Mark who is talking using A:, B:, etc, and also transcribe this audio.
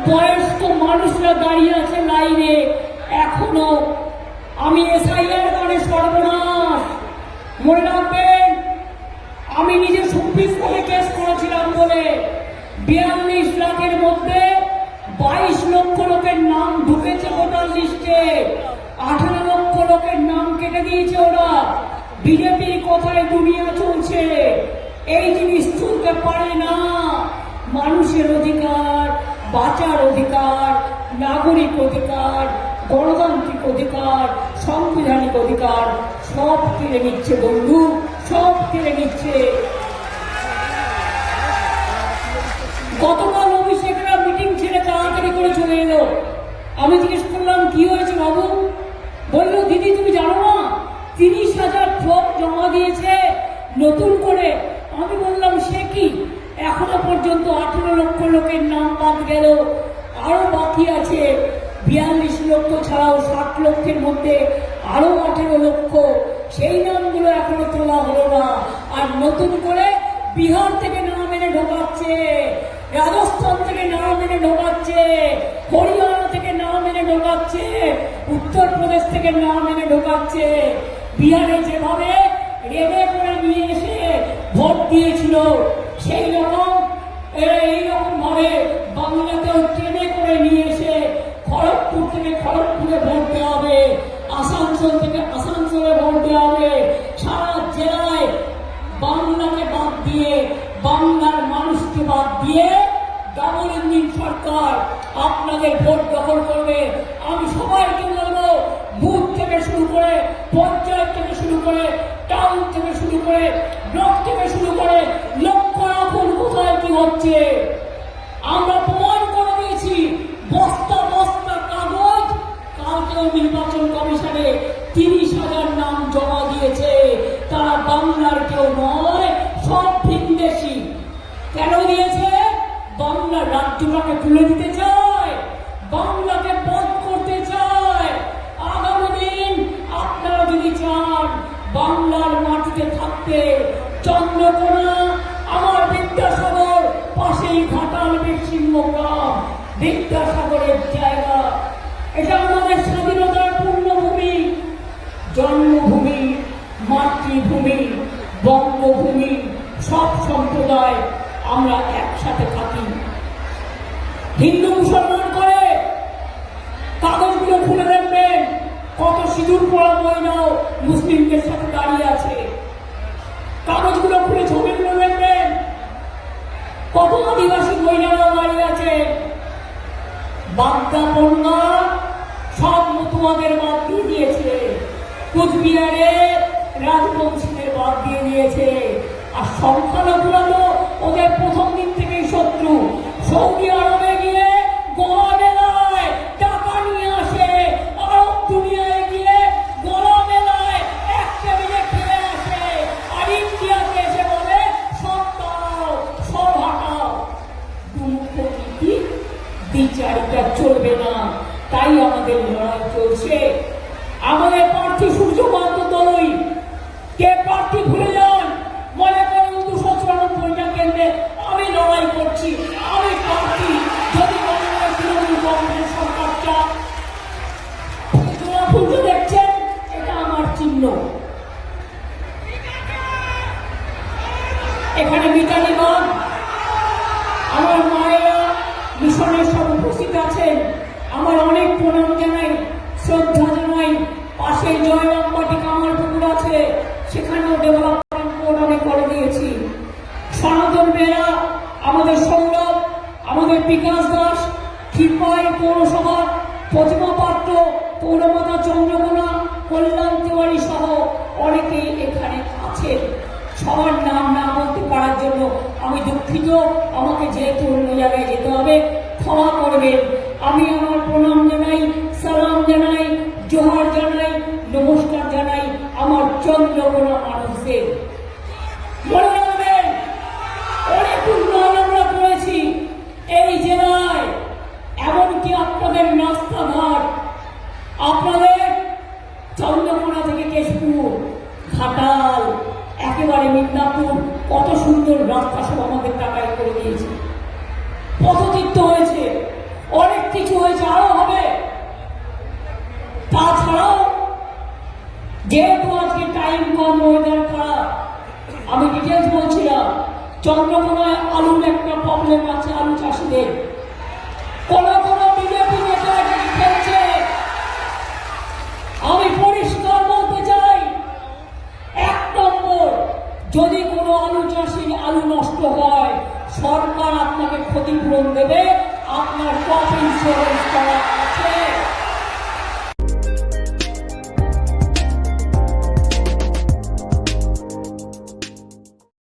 A: বয়স্ক মানুষরা দাঁড়িয়ে আছে লাইনে এখনো। আমি এসআইআর মানে সর্বনাশ। মনে রাখবেন, আমি নিজে সুপ্রিম কোর্টে কেস করেছিলাম বলে 42 লাখের মধ্যে 22 লক্ষ লোকের নাম ঢুকেছে ভোটার লিস্টে, 18 লক্ষ লোকের নাম কেটে দিয়েছে ওরা। বিজেপির কথায় দুনিয়া চলছে, এই জিনিস চলতে পারে না। মানুষের অধিকার, বাঁচার অধিকার, নাগরিক অধিকার, গণতান্ত্রিক অধিকার, সাংবিধানিক অধিকার সব কেড়ে নিচ্ছে বন্ধু, সব কেড়ে নিচ্ছে। গতকাল অভিষেকরা মিটিং ছেড়ে তাড়াতাড়ি করে চলে এলো। আমি জিজ্ঞেস করলাম কি হয়েছে বাবু? বললো দিদি তুমি জানো না 30,000 ফর্ম জমা দিয়েছে নতুন করে। আমি বললাম সে কি, এখনো পর্যন্ত 18 লক্ষ লোকের নাম বাদ গেল, আরো বাকি আছে 42 লক্ষ ছাড়াও 60 লক্ষের মধ্যে আরো 18 লক্ষ, সেই নামগুলো এখনো তোলা হলো না। আর নতুন করে বিহার থেকে নাম এনে ঢোকাচ্ছে, রাজস্থান থেকে নাম এনে ঢোকাচ্ছে, হরিয়ানা থেকে নাম এনে ঢোকাচ্ছে, উত্তরপ্রদেশ থেকে নাম এনে ঢোকাচ্ছে। বিহারে যেভাবে রেডে করে নিয়ে এসে ভোট দিয়েছিল সেই রকম এইরকম ভাবে বাংলাতেও ট্রেনে করে নিয়ে এসে খড়গপুর থেকে খড়গপুরে ভোট দেওয়া হবে, আসানসোল থেকে আসানসোলে ভোট দেওয়া হবে। সারা জেলায় বাংলাকে বাদ দিয়ে, বাংলার মানুষকে বাদ দিয়ে ডাবল ইঞ্জিন সরকার আপনাদের ভোট দখল করবে। আমি সবাইকে বলবো, বুথ থেকে শুরু করে, পঞ্চায়েত থেকে শুরু করে, টাউন থেকে শুরু করে, ব্লক থেকে শুরু করে লক্ষ্য রাখুন কোথায় কি হচ্ছে। আমরা প্রমাণ করে দিয়েছি, বস্তা বস্তা কাগজ। কালকেও নির্বাচন কমিশনে 30,000 নাম জমা দিয়েছে। তারা বাংলার কেউ নয়, সব ভিনদেশী। কেন দিয়েছে? বাংলার রাজ্যটাকে তুলে দিতে চায়, বাংলাকে বন্ধ করতে চায়। আগামী দিন আপনারা যদি চান বাংলার মাটিতে থাকতে, চন্দ্রকোনা আমার বিদ্যাসাগর, পাশেই ঘাটাল বীরসিংহগ্রাম, বিদ্যাসাগরের জায়গা। এটা আমাদের স্বাধীনতার পূর্ণভূমি, জন্মভূমি, মাতৃভূমি, বঙ্গভূমি। সব সম্প্রদায় আমরা একসাথে থাকি। হিন্দু মুসলমান করে কাগজগুলো খুলে দেখবেন, কত সিঁদুর পরা মহিলাও মুসলিমদের সাথে দাঁড়িয়ে আছে। কাগজগুলো খুলে ছবিগুলো দেখবেন, কত আদিবাসী মহিলারাও দাঁড়িয়ে আছে। বাগদা বন্যা সব মতুয়াদের বাদ দিয়ে দিয়েছে, কুচবিহারে রাজবংশীদের বাদ দিয়ে দিয়েছে। আর সংখ্যালঘুরা তো ওদের প্রথম দিন থেকেই শত্রু। সৌদি আরবে গিয়ে গলা মেলায় টাকা নিয়ে আসে, আরব দুনিয়ায় গিয়ে গলা মেলায় এক টেবিলে খেয়ে আসে, আর ইন্ডিয়াতে এসে বলে সব দাও, সব হাঁটাও। দুমুখী বিচারিতা চলবে না, তাই আমাদের লড়াই চলছে। আমাদের প্রার্থী সূর্যকান্ত দলই। কে প্রার্থী ভুলে যান, মনে করেন 294টা কেন্দ্রে আমি লড়াই করছি, আমি প্রার্থী। যদি বাংলায় তৃণমূল কংগ্রেস সরকার চান, ফুলকে দেখছেন, এটা আমার চিহ্ন। এখানে মিতালি মা, আমার মায়েরা মিশনের সব উপস্থিত আছেন। আমার অনেক প্রণাম জানাই, শ্রদ্ধা জানাই। পাশে জয়রামবাটি কামার পুকুর আছে, সেখানেও ডেভেলপমেন্ট বোর্ড আমি করে দিয়েছি। সনাতন বেরা, আমাদের সৌরভ, আমাদের বিকাশ দাস, ক্ষিপাই পৌরসভা, প্রতিমা পাত্র, পৌরমাতা চন্দ্রকোনা, কল্যাণ তিওয়ারি সহ অনেকেই এখানে আছেন। সবার নাম না বলতে পারার জন্য আমি দুঃখিত। আমাকে যেহেতু অন্য জায়গায় যেতে হবে, ক্ষমা করবেন। আমি আমার প্রণাম জানাই, সালাম জানাই, জোহার জানাই, নমস্কার জানাই আমার চন্দ্রকোনা মানুষদের। মনে রাখবেন, অনেক উন্নয়ন আমরা করেছি এই জেলায়। এমনকি আপনাদের রাস্তাঘাট, আপনাদের চন্দ্রকোনা থেকে কেশপুর, ঘাটাল, একেবারে মিদনাপুর, কত সুন্দর রাস্তা সব আমাদের টাকায় করে দিয়েছে। পথতীর্থ হয়েছে। যেহেতু আজকে টাইম কম, ওয়েদার খারাপ, আমি ডিটেলস বলছিলাম। চন্দ্রকোনায় আলুর একটা প্রবলেম আছে, আলু চাষিদের। কোন বিজেপি নেতা খেলছে। আমি পরিষ্কার বলতে চাই, 1 নম্বর, যদি কোনো আলু চাষির আলু নষ্ট হয়, সরকার আপনাকে ক্ষতিপূরণ দেবে, আপনার ক্রপ ইন্স্যুরেন্স করা আছে।